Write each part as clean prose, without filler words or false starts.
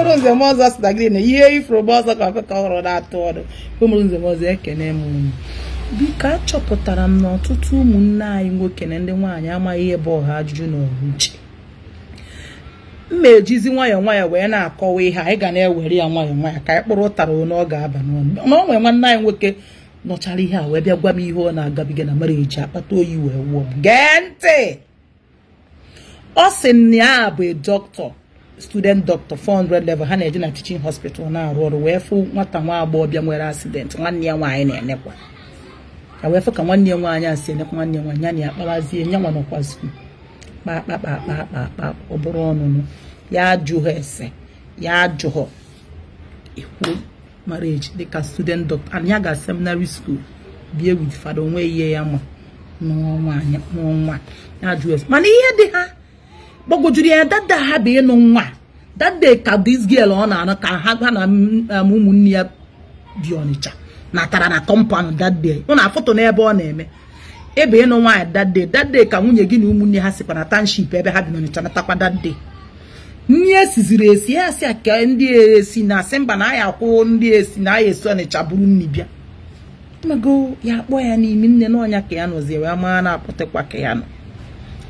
nwere nze m ọzọ sị na gị na ihe ifuru ọzọ ka ọkụkọ ọhụrụ na-atụ ọdụ ụmụrụ nze m ọzọ ekene m unu biko achọpụtara m na ọtụtụ ụmụnne anyị nwoke na ndị nwaanyị amaghị ihe bụ ọha ajụjụ na ọhụuche mma ejizi nwayọọ nwayọọ wee na-akọwa ihe anyị ga na-ewere ya nwayọọ nwayọọ ka anyị kpụrụ ụtara onye ọ ga-aba n'ọnụ na ọ nwere nwanne anyị nwoke nọchara ihe a wee bịa gwa m ihe ọ na-agabiga na mara eji akpata oyi wee wụọ m gee ntị ọ sị na ya bụ dọkịta student doctor 400 level ha na-eje na teaching hospital na-arụ ọrụ wee fụ nwata nwa agbọghọbịa nwere accident nwanne ya nwaanyị na-enekwa ya wee fụ ka nwanne ya nwaanyị asị enekwa nwanne ya nwaanyị ya na ya kpawazie nya nwa nọkwa skul kpa ọ bụrụ ọnụnụ ya ajụghị ese ya ajụghị ikwu marriage dịka student doctor anya ga seminary school bie with fada onwe ihe ya ma nwa ya ajụghị ese mana ihe dị ha gbagwojuru ya dada ha bụ ịnụ nwa dada ka this girl ọ na-anụ ka ha na ụmụnne ya bi Ọnịcha natara na compound dada ọ na-afọtọ n'ebe ọ na-eme ebe ịnụ nwaanyị dada ka nwunye gị na ụmụnne ha sikwa na township ebe ha bi n'Ọnịcha natakwa dada nne esiziri esi ya asị ka ndị esi na asị mba na aya akwụ ndị esi na aya esi Ọnịcha bụrụ nni bịa mago ya akpọ ya n'imi nne na ọnya ka ya nọzie wee maa na-apụtakwa ka ya nọ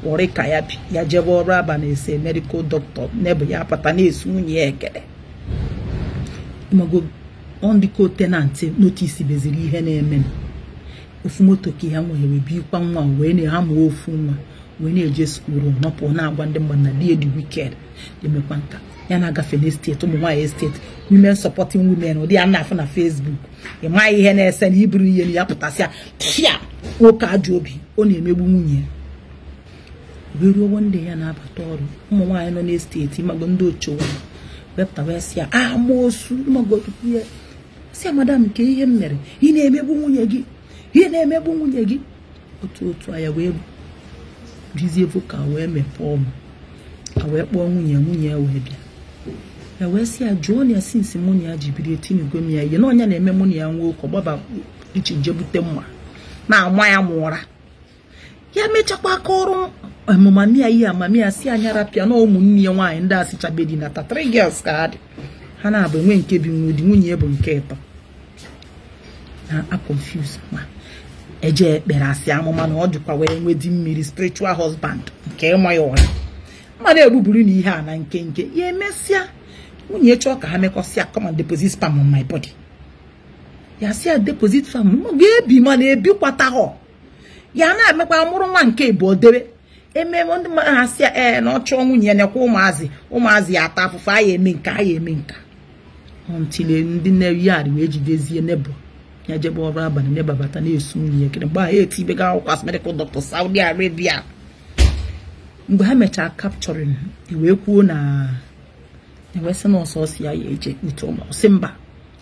wọrị ka ya bi ya jebe ọrụ aba na-ese medical doctor n'ebe ya pata na-esu nwunye ya ekele mago ondiko tenant notice beziri ihe na-eme ofu moto ka ya nwere bikwa nwa wee na-amụ ofu nwa wee na-eje skuulu nọpụ na-agwa ndị mmadụ na dị wicked emekwa nka ya na-agafe na steeti ụmụ nwaanyị steeti women supporting women ụdị ya na-afụ na Facebook ịmaghị ihe na-ese na iburu ihe na ya pụtasịa pịa nwoke ajọ obi ọ na-emegbu nwunye ya wee ruo ndị ya na-abata ọrụ ụmụ nwaanyị nọ na steeti mago ndị ochowa wepụta wee sị ya amoosu mago ya sị madam nke ihe m mere ị na-emegbu nwunye gị otu anya wee jizie voka wee mepee ọmụ ka wee kpọọ nwunye ya wee bịa ya wee sị ya jụọ ya sinsi mụ na ya jibiri etinigo m ya ihe na ọnya na-eme mụ na ya nwa ụkọ gbaba iche nje bute mma na-ama ya mụra ya mechakwa aka ọrụ amụmamia ihe amamia si anya rapịa na ụmụnne ya nwaanyị ndị asịchabedi na 3 girls ka adị ha na-abụ enwe nke bi nwudi nwunye bụ nke ịtọ na a confuse ma eje ekpere asị amụma na ọ dịkwa wee nwe di mmiri spiritual husband nke ịma ya ọra mmadụ egbuburu na ihe a na nke ya emesịa nwunye chọọ ka ha mekọsịa come and deposit sperm on my body ya sị ya deposit sperm ga-ebi mana ebikwata họ ya na-emekwa mụrụ nwa nke bụ debe ememe ndị mmadụ ha sị ya na ọ chọọ nwunye nekwa ụmụazị ya ata afụfụ aya eme nka ntile ndị nne wee jidezie nebo ya jebe ọrụ abalị nebabata na-esu nwunye ekere mgbe ha etibega akwụkwọ as medical doctor Saudi Arabia mgbe ha mechara capturing wee kwuo na ewesị na ọsọsọ ya eje kpute ụmụ sị mba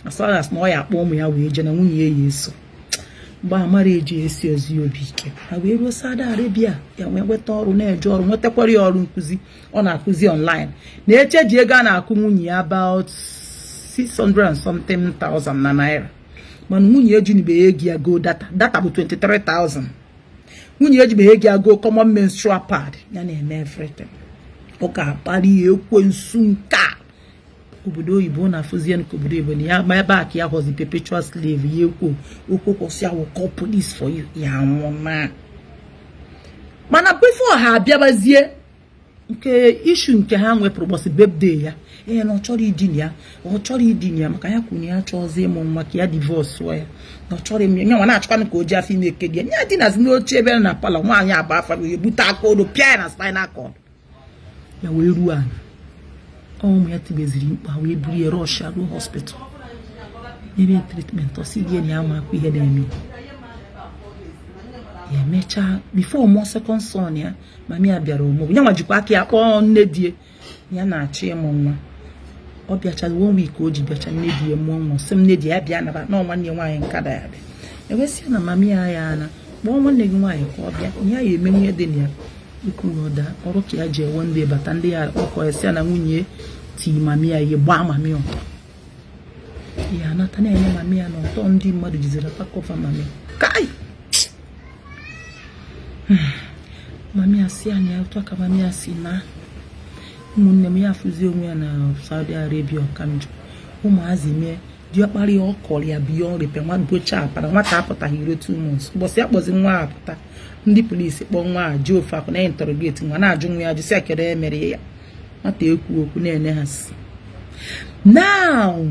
asaras na ọ ya akpọ ụmụ ya wee je na nwunye ya eso mgbe amara eji esi ozi obi ike ha wee ruo Saudi Arabia ya wee nweta ọrụ na-eje ọrụ nwetakwara ya ọrụ nkụzi ọ na-akụzi online na-echeji ego a na-akụ nwunye ya about 600 and something thousand na naira mana nwunye ejinibe ego ya go data bụ 23,000 nwunye ejibe ego ya go common menstrual pad ya na-eme everything ọ ga-akpali ya ekwensu nka obodo oyibo na-afụzie nke obodo oyibo na ya gba ebe aka ya hozi perpetual slave ya okwu kwụsị ya call police for you ya nwụna mana before ha abịabazie nke issue nke ha nwepụrụ ụbọchị birthday ya na ọ chọrọ idin ya maka ya kwunye ya chọọzi ịmụ nwa ka ya divorce ya na ọ chọrọ ime ya nwa na-achọkwanụ ka o ji afọ ime eke ya dinazi n'oche ebe na palọ nwaanyị agba afa wee bute aka odo pịa ya na spinal cord ya wee ruo anyị ụmụ ya tibeziri mkpa wee buru ya Russia ruo hospital ebe treatment ọsị na ya ma akwa ihe na-eme ya emechaa before mụọ second son ya mami ya bịara ọmụgwọ ya nwa jikwa aka ya kpọọ nne die ya na-achọ ịmụ nwa ọ bịachara 1 week o ji bịacha nne die mụọ nwa sị m nne die ya bịa naba na nwanne nwaanyị nkada ya bịa ewesịa na mami ya ana kpọọ nwanne gị nwaanyị ka ọ bịa ya eme ihe dị na ya ikwuoda ọrụ ka ya ji ewe ndị bata ndị ya ọkọ esi na nwunye ti mami ya ihe gbaa mami ọtọ ya anata na-enye mami ya na ọtọ ndị mmadụ jiziri pakọva mami kai mami asị anya ụtọ ka mami asị na ụmụnne m ya afụzi onwe ya na Saudi Arabia ọkanjọ ụmụazị mee diọkpara ya ọkọrọ ya biyo repe nwa bocha apara nwata apụtaghị iro 2 months ụbọchị akpọzi nwa apụta ndị polisi kpọọ nwa a ji ofe akụ na interrogate nwa na-ajụ nwa ya jụsị akere emere ya nwata ekwu okwu na-ene ha si now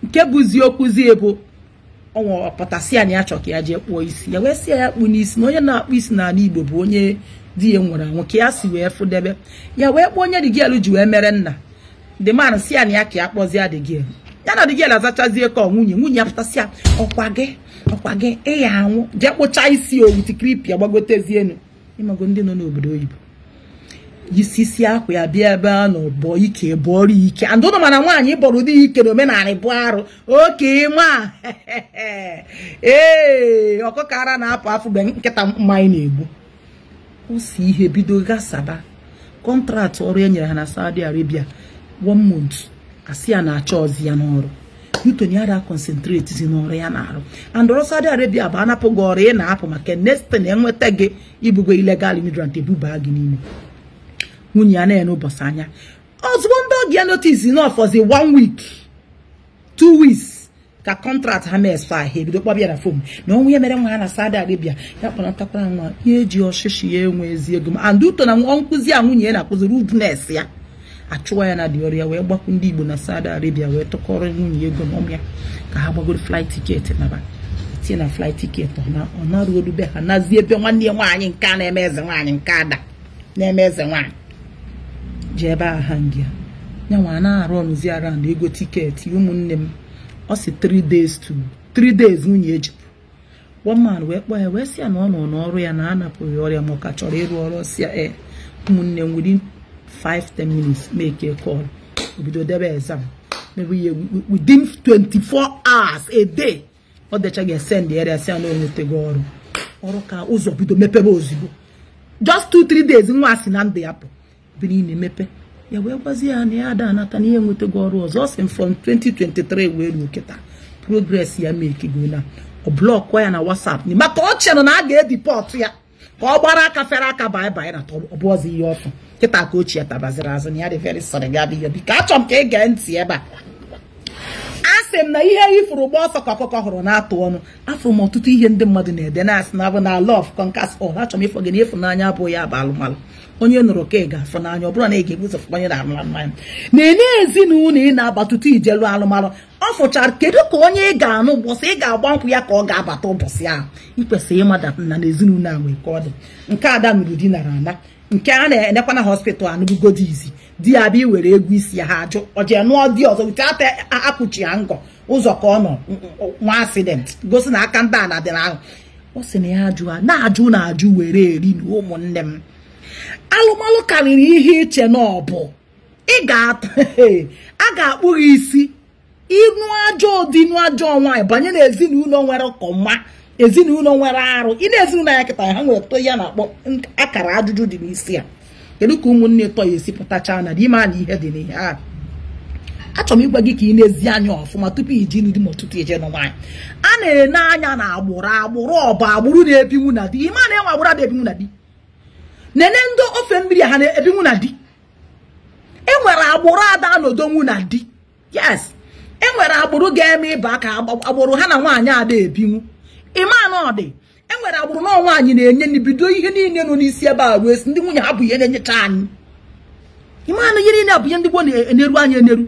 nke bụzi okwuzi ebo ọnwa ọpụtasịa na ya chọ ka ya jee kpụọ isi ya wee sị ya kpụ n'isi na onye na-akpụ isi n'ala Igbo bụ onye di ya nwere anwụ ka ya si wee fụdebe ya wee kpọọ onye dị gị ji wee mere nna the man si ya na ya ka ya kpọzie adịghị ya na adịghị azachazie ka nwunye ya pụtasịa ọkwa gị ịya anwụ jee kpụcha isi owiti kripi ya gbagotezie enu ịmago ndị nọ n'obodo oyibo yisisi akwa ya bịa ebe a nọ bọ ike bọrọ ike andụ ụnụ mana nwaanyị bọrọ ụdị ike na omenala bụ arụ oke nwa ọkụkọ ara na-apụ afụ mgbe nkịta mmanya na-egbu o si ihe bido gasaba kọntraktị ọrụ e nyere ha na Saudi Arabia 1 month asị ya na-achọ ọzi ya n'ọrụ Newton ya da concentrate zi n'ọrụ ya na-arụ and ọrụ Saudi Arabia bụ anapụ gị ọrụ ị na-apụ maka next na enweta gị ibugo illegal immigrant ebuba gị n'ime nwunye ya na-ene ụbọchị anya ozugbo ndị oge ya notice na ọfọzi 1 week 2 weeks ka contract ha mes ha ebido kpọbịa na fon na onwe ya mere nwa ha na Saudi Arabia ya kpọnatakwara nwa ihe eji ọchịchị ya enwe ezi ego and uto na nkụzi a nwunye ya na-akụzi rudeness ya achụwa ya na dị ọrụ ya wee gbakwu ndị Igbo na Saudi Arabia wee tụkọrọ nwunye ego na ọmịa ka ha gbagoro flight ticket naba tie na flight ticket ọ na-arụ orube ha nazie ebe nwanne ya nwaanyị nke a na-eme eze nwaanyị nke ada na-eme eze nwaanyị ji ebe a ha ngịa ya nwa na-arụ ọnụzi ara na ego tiketi ụmụnne m ọ si 3 days nwunye ejipụ one man wee kpọọ ya wee sị ya na ọ nọ n'ọrụ ya na anapụghị ọrịa ma ọ ka chọrọ ịrụ ọrụ si ya ụmụnne m within 5-10 minutes make a call obido debe exam maybe within 24 hours a day ọ decha ga-esend area si ya na onwetego ọrụ ka ụzọ bido mepebe ozugbo just 2-3 days nwa si na ndụ ya pụ biri na-emepe ya wee gwazi ya na ya ada anata na ihe nwetego ọrụ ọzọ ọ sị from 2023 wee ruo kịta progress ya mekego na ọ blọkwa ya na WhatsApp ni maka ọ chere na a ga-edipọt ya ka ọ gbara aka fere aka baị na ọbụọzi ihe ọfụ kịta ka ochie tabaziri azụ na ya dị very sorry gabi ya bika achọ m ka ị gee ntị ebe a asị m na ihe ifuru gba ọsọ ka ọkụkọ hụrụ na-atụ ọnụ afọ m ọtụtụ ihe ndị mmadụ na-ede na-asị na abụ na love conquers all achọ m ịfọ gị na ịfụnanya abụghị ya bụ alụmalụ onye nụrụ ka ị ga-afụ n'anya ọ bụrụ na ị ga-ebuzo onye na-alụmalụ na-enye ezinụlọ ị na-abata ijelu alụmalụ ọ fụchara kedu ka onye ị ga-anụ ụbọchị ị ga-agba nkwụ ya ka ọ ga-abata ụbọchị ahụ ikwesịrị ịmada na ezinụlọ ahụ ka ọ dị nke ada nụrụ di nara ana nke a na-enekwa na hospital anụbugodi izi di ya bịa iwere egwu isi ya ha ajụ oje nụọ di ọzọ wite ata akpụchi ya ngọ ụzọ ka ọ nọ nwa accident gosi na aka ndị a na dị n'ahụ ọ sị na ya ajụ na-ajụ were eri na ụmụnne m alụmalụ karịrị ihe iche na ọ bụ a ga-akpụ gị isi ịnụ ajọ ụdị ịnụ ajọ nwaanyị banye na ezinụlọ nwere kọma ezinụlọ nwere arụ ị na-ezinụlọ ya kịta ha nwere to ya na-akpọ akara ajụjụ dị n'isi ya kedu ka ụmụnne tọ ya esi pụtacha na dị ma na ihe dị n'ihe a achọrọ m ịgwa gị ka ị na-ezi anya ọfụma tupu iji nụ di ma ọtụtụ ije nọ nwaanyị a na-ene anya na agbụrụ ọba agbụrụ na-ebinwu na di ịma na enwe agbụrụ ada ebinwu na di nene ndị ofe mmiri ha na-ebinwu na di enwere agbụrụ ada anọdonwu na di yes enwere agbụrụ ga-eme ịba ka agbụrụ ha na nwaanyị ada ebinwu ịma na ọ dị enwere agbụrụ na nwaanyị na-enye n'ibido ihe niile nọ n'isi ebe a ruo esi ndị nwunye ha bụ ihe na-enyecha anyị ịma na ihe niile bụ ihe ndị gboo na-eneru anya eneru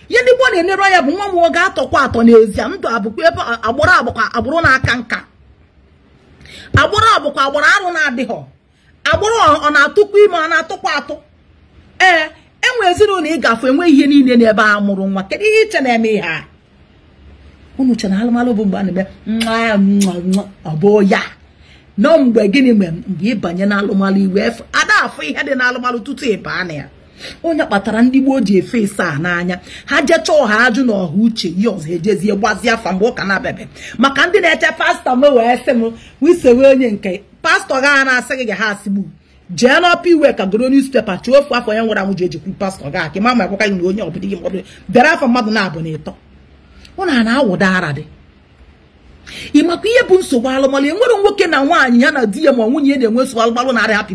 ihe ndị gboo na-eneru anya bụ nwa m nwoke atọkwa atọ n'ezie ndụ abụkwa ebe agbụrụ abụkwa agbụrụ na-aka nka agbụrụ abụkwa agbụrụ arụ na-adịghọ agbụrụ ọ na-atụkwa ime ọ na-atụkwa atụ enwe ezinụlọ ị gafe enwe ihe niile n'ebe a mụrụ nwa kedu ihe iche na-eme ihe a unu che na alụmalụ bụ mgbe a na-eme abụọ ya nọ mgbe gịnị mgbe ịbanye na alụmalụ iwe ada afụ ihe dị na alụmalụ tutu ịba na ya onye kpatara ndị gboo ji efe ise a n'anya ha jecha ọha ajụ na ọha uche ihe ọzọ ejezie gbazie afa mgbe ụka na-abịabịa maka ndị na-eche pastọ m wee sị m wisewe onye nke pastọ ga na-asị gị ha asịgbu jee n'ọpa iwe ka goro newspaper chi ofu afọ ya nwere anwụ ji ejikwu pastọ ga aka ma ma akwụkwọ gị na onye ọbụla gị mmadụ dere afọ mmadụ na-abụ na ịtọ ụna na-awụda ara dị ịmakwa ihe bụ nsogbu alụmalụ enwere nwoke na nwaanyị ya na di ya ma nwunye ya na-enwe nsogbu alụmalụ na-arị hapụ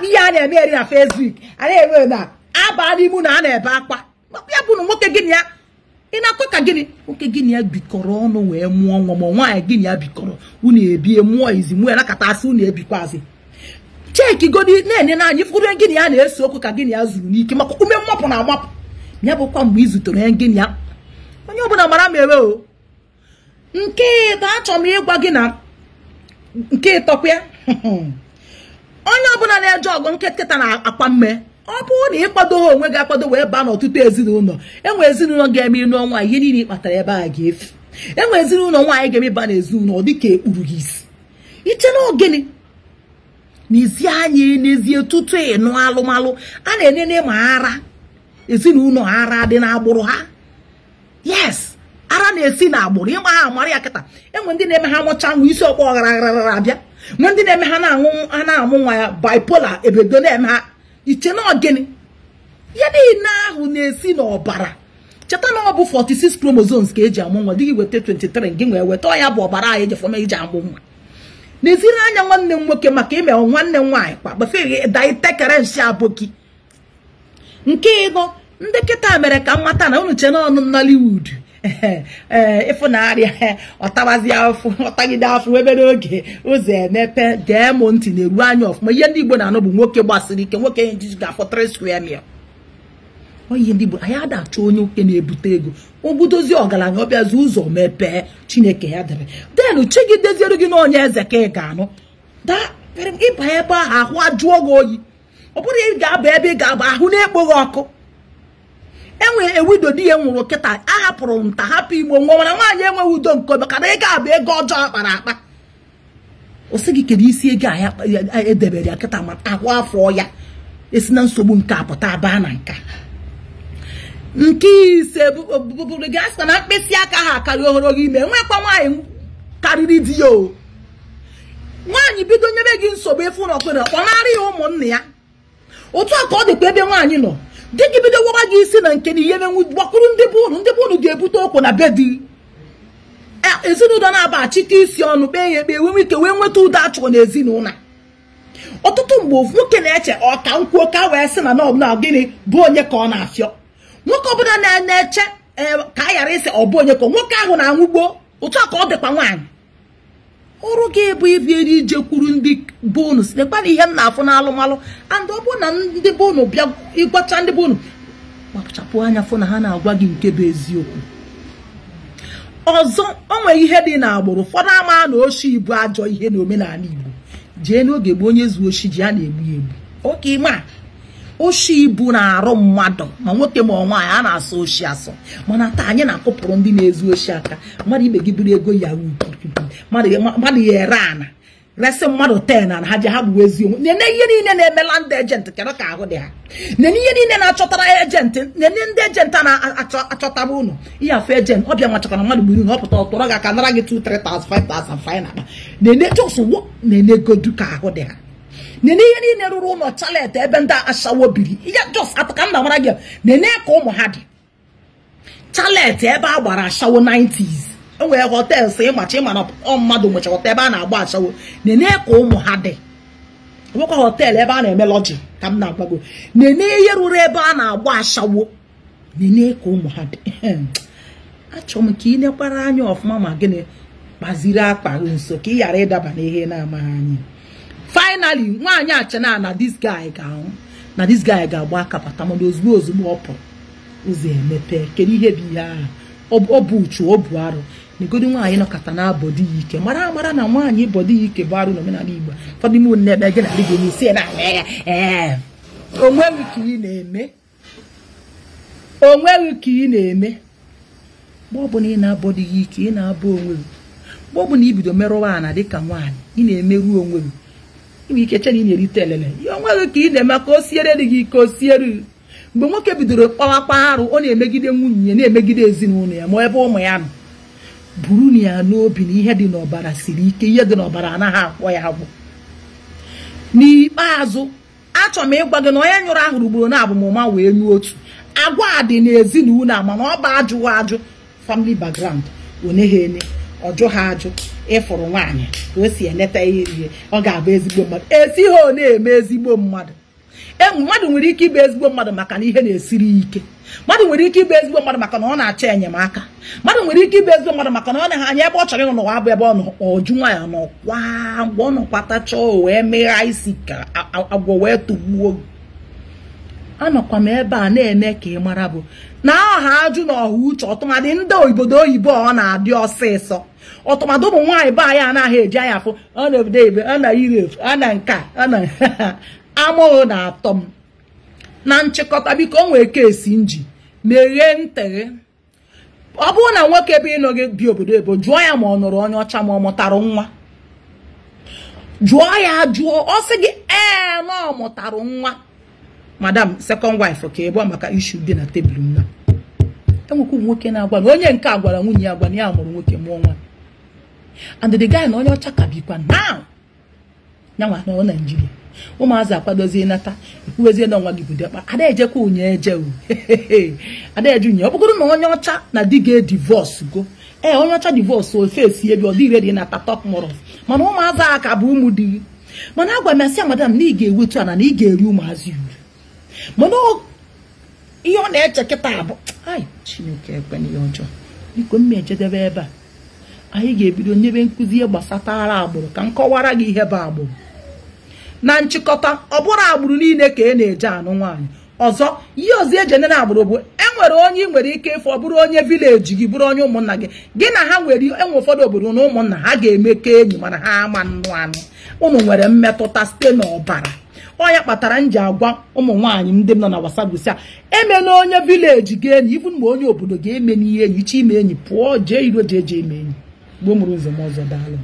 ihe a na-eme eri na Facebook a na-enwe na abalị mu na na ebe akpa ya bụ na nwoke gịnị ya ị na-akọ ka gịnị nwoke gịnị ya bikọrọ ọnụ wee mụọ nwa ma nwaanyị gịnị ya bikọrọ unu ebie mụọ izi mụọ ya nakata asị unu ebikwazi cheki godi na-enye na anyị fụrụ gịnị ya na-eso okwu ka gịnị ya zuru n'ike maka ume mmapụ na agbapụ ya bụkwa mgbe izutere ya gịnị ya onye ọbụla mara m ewe o nke ịtọ achọrọ m ịgwa gị na nke ịtọkwa ya onye ọbụla na-eje ọgụ nkịta na akpa mme ọ bụrụ na ịkwado onwe gị akwado wee baa n'ọtụtụ ezinụlọ enwe ezinụlọ ga-eme ịnụ ọnwa ihe niile ị kpatara ebe a ga-efu enwe ezinụlọ nwaanyị ga-eme ịba n'ezinụlọ dịka ekpuru gị isi iche na ogene n'ezi anya n'ezie tutu ịnụ alụmalụ a na-enene ma ara ezinụlọ ara dị n'agbụrụ ha yes ara na-esi n'agbụrụ ịma ha amara ya kịta enwe ndị na-eme ha mụcha nwa isi ọkpọ ọghara abịa nwe ndị na-eme ha na-amụ nwa ya bipolar ebedo na-eme ha iche na ogene ya niile ahụ na-esi n'ọbara cheta na ọ bụ 46 chromosomes ka eji amụ nwa dịghị weta 23 gị nwee weta ya bụ ọbara anyị ejefọma iji amụ nwa n'eziri anya nwanne m nwoke maka ime nwanne m nwaanyị kwa gbafere daitekere nshi aboki nke ịnọ ndị kịta mere ka mmata na unu che na ọnụ Nollywood ịfụnarịa ọtabazi afọ ọtagide afọ ebe n'oge ụzọ emepe gee m ntị na-eru anya ọfụma ihe ndị Igbo na-anọ bụ nwoke gbasiri ike nwoke njiji ga-afọ 3 square meal ihe ndị Igbo anyị ada-achọ onye oke na-ebute ego obudozi ọgaranya ọbịazi ụzọ mepee Chineke ya dere denu chigideziere gị na onye eze ka ị ga-anụ ịba ebe ahụ ajụọ gị oyi ọ bụrụ ị ga-aba ebe ị ga-aba ahụ na-ekpoghị ọkụ enwe ewido di ya nwụrụ kịta ahapụrụ nta hapụ Igbo nwa mana nwaanyị enweghị udo nke ọba kada ị ga-aba ego ọjọọ akpara akpa o sị gị kedu isi ego a edebere ya kịta ma ahụ afọ ya esi na nsogbu nke apụta abaa na nka nke ise bụrụ gị asị na mkpịsị aka ha akarị ohoro gị ime nwekwa nwaanyị karịrị di ya o nwaanyị bido nyebe gị nsogbu efu na ọkpere kpọnarị ya ụmụnne ya otu a ka ọ dịkwa ebe nwaanyị nọ dị gị bido wara gị isi na nke na ihe menwu gbakwuru ndị bụ unu ga-ebute okwu na be di ezinụlọ na-aba achịta isi ọnụ kpee ya ekpe enwe ike wee nweta ụda achọrọ n'ezinụlọ ọtụtụ mgbe nwoke na-eche ọka nkwuo ka wee sị na ọbụla gịnị bụ onye ka ọ na-afịọ nwoke ọbụla na-eche ka a ghara isi ọ bụ onye ka nwoke ahụ na-anwụgbo otu a ka ọ dịkwa nwaanyị ọrụ gị bụ ibieri ije kwuru ndị bonu sinekwa na ihe m na-afụ n'alụmalụ and ọ bụ na ndị bonu bịa ịgwacha ndị bonu gbachapụ anya fụ na ha na-agwa gị nke bụ eziokwu ọzọ o nwere ihe dị n'agbụrụ ụfọdụ ama na oshi bụ ajọ ihe na omenala Igbo jee n'oge gboo onye zuo oshi ji a na-egbu egbu oke ime oshi ibu na-arụ mmadụ ma nwoke ma nwaanyị a na-asọ oshi asọ mana taa anyị na-akụpụrụ ndị na-ezu oshi aka mmadụ ibe gị buru ego ya mmadụ ya ere ana resị mmadụ 10 na ha ji ha bụ eziokwu nene ihe niile na-emela ndị ejenti kedu ka ahụ dị ha nene ihe niile na-achọtara ejenti nene ndị ejenti a na-achọtara ụlọ ihe afọ ejenti ọbịa nwachakara mmadụ gburu na ọpụta ọtụrụ gị aka nara gị 2,000 3,000 5,000 fine akpa nene jọsụ nene godu ka ahụ dị ha nene ihe niile rụrụ ụlọ chalet ebe ndị ashawo biri ihe jọs ataka nna mara gị nene ka ụmụ ha dị chalet ebe a gbara ashawo 90s enwere hotels ịmacha ịma na mmadụ nwechakọta ebe a na-agba ashawo nene ka ụmụ ha dị nwekwa hotel ebe a na-eme lọji ka m na-agbago nene ihe rụrụ ebe a na-agba ashawo nene ka ụmụ ha dị achọrọ m ka ị nekwara anya ọfụma ma gịnị gbaziri akpa nso ka ị ghara ịdaba n'ihe na-amaghị anyị finally nwaanyị achana na this guy ga-agba aka pata mana ozugbo ọ pụrụ ụzọ emepe kedu ihe bụ ihe ahụ ọ bụ uchu ọ bụ arụ n'egodi nwaanyị nọkọta na abọdị ya ike mara na nwaanyị bọdị ya ike bụ arụ n'omenala Igbo ụfọdụ ime na-ebe gị na adịghị n'isi na-eme ya onweghị ka ị na-eme mgbe ọ bụ na ị na-abọdị ya ike ị na-abụ onwe gị mgbe ọ bụ na ibido merụwa ana dịka nwaanyị ị na-emerụ onwe gị ime ike che na ị na-erite elele ya onweghị ka ị na-eme ka o siere dị gị ike o siere mgbe nwoke bidoro kpawakpa arụ ọ na-emegide nwunye ya na-emegide ezinụlọ ya ma ebe ụmụ ya nọ buru na ya n'obi na ihe dị n'ọbara siri ike ihe dị n'ọbara anaghị akpọ ya agwụ n'ikpeazụ achọrọ m ịgwa gị na onye nyụrụ ahụrụ ugboro na abụmụma wee nyụọ otu agwa dị n'ezinụlọ mana ọ bụ ajụ family background one ha ene ọjụ ha ajụ ịfụrụ nwaanyị ka o si eneta ihe ọ ga-abụ ezigbo mmadụ esighị ọ na-eme ezigbo mmadụ mmadụ nwere ike ịgba ezigbo mmadụ maka na ihe na-esiri ike. Mmadụ nwere ike ịgba ezigbo mmadụ maka na ọ na-achọ enyemaka. Mmadụ nwere ike ịgba ezigbo mmadụ maka na ọ na-ha anya ebe ọ chọrọ ịnọ n'ụwa abụ ebe ọ nọ ọjụ nwa ya nọ kwa mgbe ọ nọ kwatacha wee megha isi ka agwọ wee tụgbuo. Anọkwa m ebe a na-eme ka ị mara bụ na aha ajụ na ọha uche ọtụmadị ndị obodo oyibo ọ na-adị ọsịsọ. Ọtụmadị ụmụ nwaanyị be anyị anaghị eji anya afụ ọ na obodo ibe ọ na Europe ọ na nka ọ na amụghị na-atọ m. Na nchịkọta biko o nwee kesi nji meghee nteghe. Ọ bụrụ na nwoke ebe ịnọ gị bi obodo ebo jụọ ya ma ọ nụrụ onye ọcha ma ọ mụtara nwa. Jụọ ya jụọ ọ sị gị na ọ mụtara nwa. Madam second wife ka ebe maka issue dị na tebụl nna. Enwekwu nwoke na-agwa na onye nke agwara nwunye ya gwa na ya mụrụ nwoke mụọ nwa. And the guy na onye ọcha ka bikwa now. Nyanwa na Nigeria. Ụmụazị akwadozie nata ikwuwezie na nwa gị bụ dekpa ada ejekwa unye eje o ada eje unye ọ bụrụ na onye ọcha na di ga divorce go onye ọcha divorce o face ebe ọ dị ready na talk more mana ụmụazị aka bụ ụmụ di mana agwa m asị madam na ị ga-ewetu ana na ị ga-eri ụmụazị uru mana ihe ọ na-eche kịta abụ Chineke ekwenye ihe ọjọọ biko m ejedebe ebe a anyị ga-ebido nyebe nkụzi ihe gbasatara agbụrụ ka m kọwara gị ihe bụ agbụrụ. Na nchịkọta ọ bụrụ agbụrụ niile ka e na-eje anụ nwaanyị ọzọ ihe ozi eje na agbụrụ bụ enwere onye ị nwere ike ịfọ bụrụ onye vileji gị bụrụ onye ụmụnna gị na ha nwere enwe ụfọdụ obodo na ụmụnna ha ga-emekọ enyi mana ha ama nnụ anụ unu nwere mmetụta site n'ọbara. Onye kpatara m ji agwa ụmụ nwaanyị ndị nọ na wasabusi a eme na onye vileji gị enyi ibu ma onye obodo ga-eme n'ihe enyi iche ime enyi pụọ jee iro jee eme enyi. Gbo mụrụ ụzọ m ọzọ daalụ.